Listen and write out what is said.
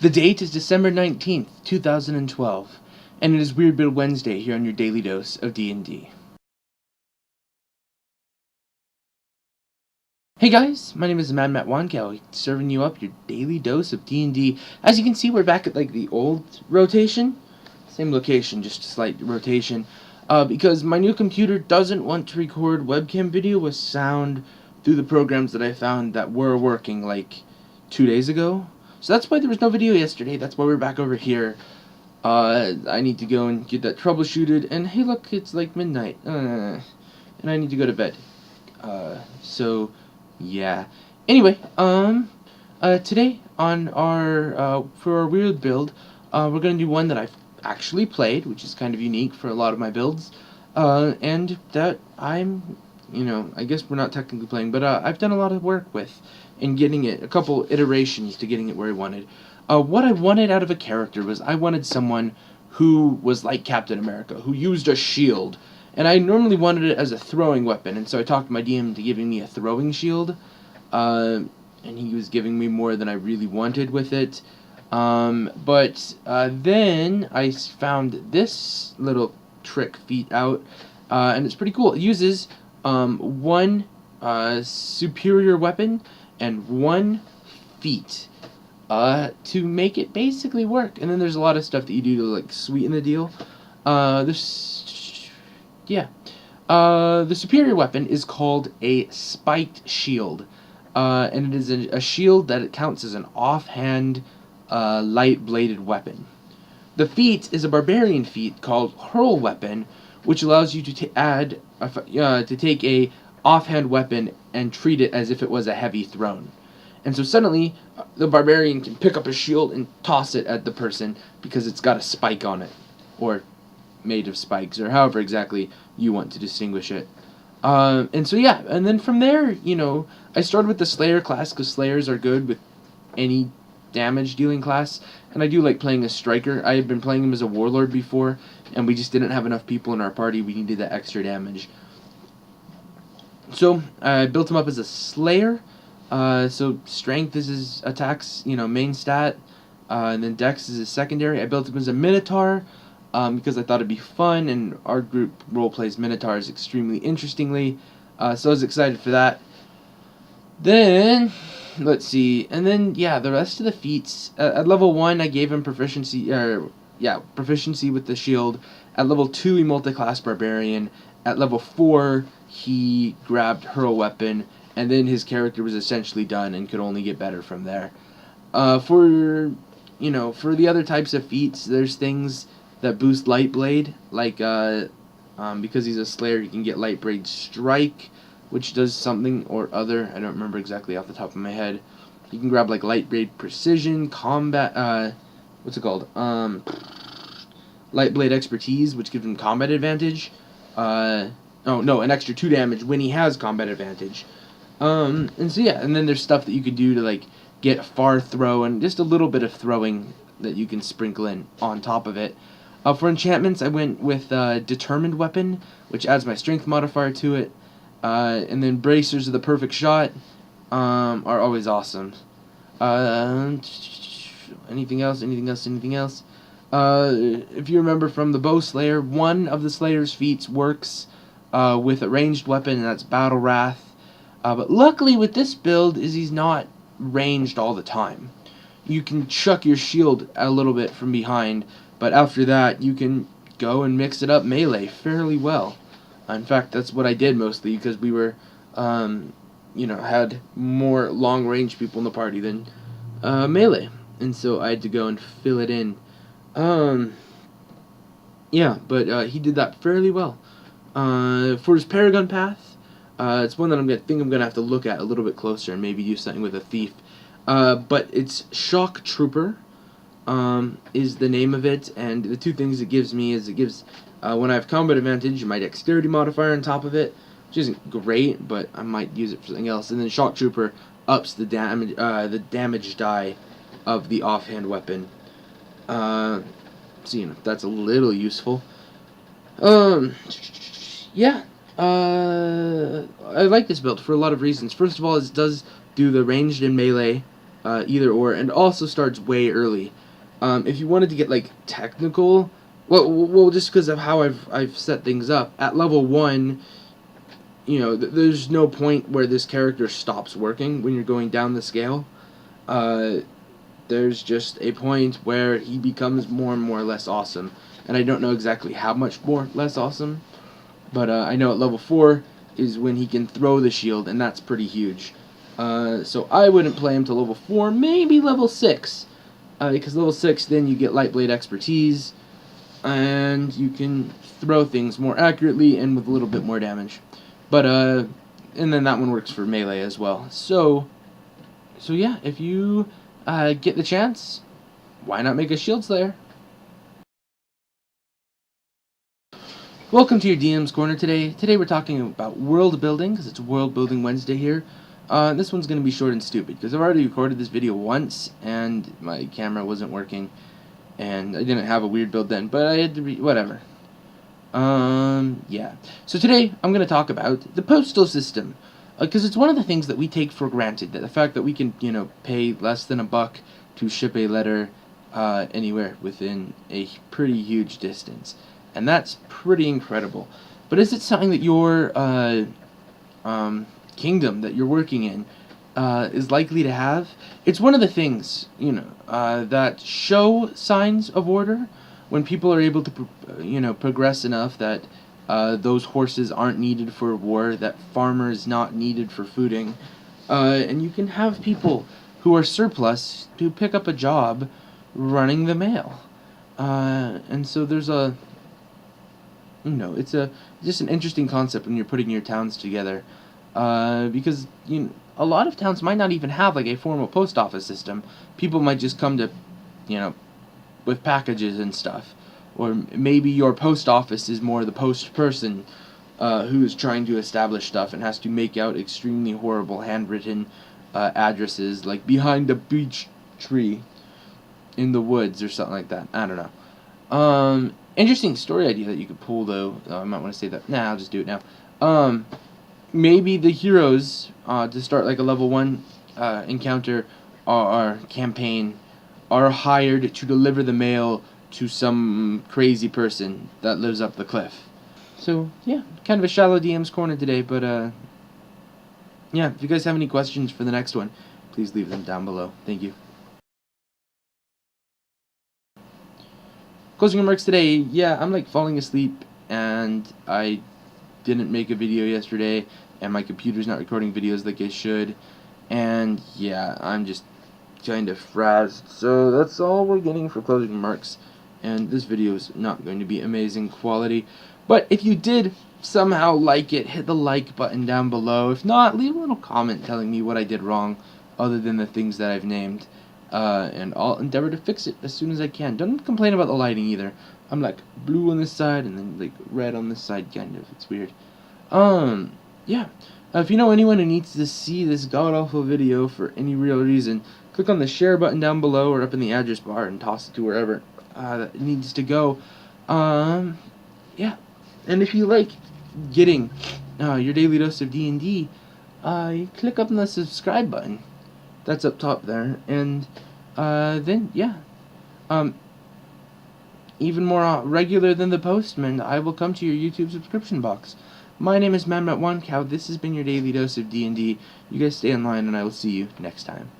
The date is December 19th, 2012, and it is Weird Build Wednesday here on your daily dose of D&D. Hey guys, my name is Mad Matt Wankow, serving you up your daily dose of D&D. As you can see, we're back at like the old rotation. Same location, just a slight rotation. Because my new computer doesn't want to record webcam video with sound through the programs that I found that were working like 2 days ago. So that's why there was no video yesterday. That's why we're back over here. I need to go and get that troubleshooted. And hey, look, it's like midnight. And I need to go to bed. So, yeah. Anyway, today on our, for our weird build, we're gonna do one that I've actually played, which is kind of unique for a lot of my builds. And that I guess we're not technically playing, but I've done a lot of work with in getting it, a couple iterations to getting it where I wanted. What I wanted out of a character was I wanted someone who was like Captain America, who used a shield. And I normally wanted it as a throwing weapon, and so I talked my DM into giving me a throwing shield. And he was giving me more than I really wanted with it. But then I found this little trick feat out, and it's pretty cool. It uses one superior weapon and one feat to make it basically work. And then there's a lot of stuff that you do to like sweeten the deal. The superior weapon is called a spiked shield, and it is a shield that it counts as an offhand light-bladed weapon. The feat is a barbarian feat called hurl weapon, which allows you to take a offhand weapon and treat it as if it was a heavy thrown. And so suddenly, the barbarian can pick up a shield and toss it at the person because it's got a spike on it, or made of spikes, or however exactly you want to distinguish it. And then from there, I started with the Slayer class because Slayers are good with any damage dealing class, and I do like playing a striker. I had been playing him as a warlord before, and we just didn't have enough people in our party. We needed that extra damage. So I built him up as a Slayer. So strength is his attacks, main stat, and then dex is his secondary. I built him as a Minotaur, because I thought it'd be fun, and our group role plays Minotaurs extremely interestingly, so I was excited for that. Then, let's see, and then, the rest of the feats, at level 1, I gave him proficiency with the shield. At level 2, he multi-class Barbarian. At level 4, he grabbed Hurl Weapon, and then his character was essentially done and could only get better from there. For the other types of feats, there's things that boost Light Blade, like, because he's a Slayer, he can get Light Blade Strike, which does something or other. I don't remember exactly off the top of my head. You can grab, like, Light Blade Precision, Combat, what's it called? Light Blade Expertise, which gives him combat advantage. An extra 2 damage when he has combat advantage. And then there's stuff that you could do to, like, get far throw, and just a little bit of throwing that you can sprinkle in on top of it. For enchantments, I went with Determined Weapon, which adds my strength modifier to it. And then Bracers of the Perfect Shot are always awesome. Anything else? If you remember from the Bow Slayer, one of the Slayer's feats works with a ranged weapon, and that's Battle Wrath. But luckily with this build is he's not ranged all the time. You can chuck your shield a little bit from behind, but after that you can go and mix it up melee fairly well. In fact, that's what I did mostly, because we were, had more long-range people in the party than melee, and so I had to go and fill it in. He did that fairly well. For his Paragon Path, it's one that I'm gonna have to look at a little bit closer and maybe do something with a thief. But it's Shock Trooper, is the name of it, and the two things it gives me is when I have combat advantage, my dexterity modifier on top of it, which isn't great, but I might use it for something else. And then Shock Trooper ups the damage die of the offhand weapon. That's a little useful. I like this build for a lot of reasons. First of all, it does do the ranged and melee either or, and also starts way early. If you wanted to get like technical, well, just because of how I've set things up at level 1, there's no point where this character stops working when you're going down the scale. Uh, there's just a point where he becomes more and more less awesome, and I don't know exactly how much more less awesome, but I know at level 4 is when he can throw the shield, and that's pretty huge. So I wouldn't play him to level 4, maybe level 6, because level 6 then you get light blade expertise, and you can throw things more accurately and with a little bit more damage. But and then that one works for melee as well. So yeah, if you get the chance, why not make a shield slayer? Welcome to your DM's Corner today. Today we're talking about world building, because it's World Building Wednesday here. This one's going to be short and stupid, because I've already recorded this video once, and my camera wasn't working, and I didn't have a weird build then, but I had to whatever. Yeah. So today I'm going to talk about the postal system, because it's one of the things that we take for granted, that the fact that we can, pay less than $1 to ship a letter anywhere within a pretty huge distance. And that's pretty incredible. But is it something that your kingdom that you're working in is likely to have? It's one of the things, that show signs of order when people are able to, progress enough that those horses aren't needed for war, that farmer is not needed for fooding, and you can have people who are surplus to pick up a job running the mail. And so there's it's just an interesting concept when you're putting your towns together, because a lot of towns might not even have like a formal post office system. People might just come to, with packages and stuff, or maybe your post office is more the post person who is trying to establish stuff and has to make out extremely horrible handwritten addresses, like behind a beech tree in the woods or something like that. I don't know. Interesting story idea that you could pull, though. I might want to say that. Nah, I'll just do it now. Maybe the heroes, to start like a level 1 encounter or campaign, are hired to deliver the mail to some crazy person that lives up the cliff. So, yeah, kind of a shallow DM's Corner today, but, yeah, if you guys have any questions for the next one, please leave them down below. Thank you. Closing remarks today, yeah, I'm like falling asleep, and I didn't make a video yesterday, and my computer's not recording videos like it should, and yeah, I'm just kind of frazzed, so that's all we're getting for closing remarks, and this video is not going to be amazing quality, but if you did somehow like it, hit the like button down below. If not, leave a little comment telling me what I did wrong, other than the things that I've named. And I'll endeavor to fix it as soon as I can. Don't complain about the lighting either. I'm like blue on this side and then like red on this side, kind of. It's weird. Yeah. If you know anyone who needs to see this god-awful video for any real reason, click on the share button down below or up in the address bar and toss it to wherever that it needs to go. Yeah. And if you like getting your daily dose of D&D, you click up on the subscribe button. That's up top there, and then, yeah, even more regular than the postman, I will come to your YouTube subscription box. My name is MadMat1Cow. This has been your daily dose of D&D. You guys stay in line, and I will see you next time.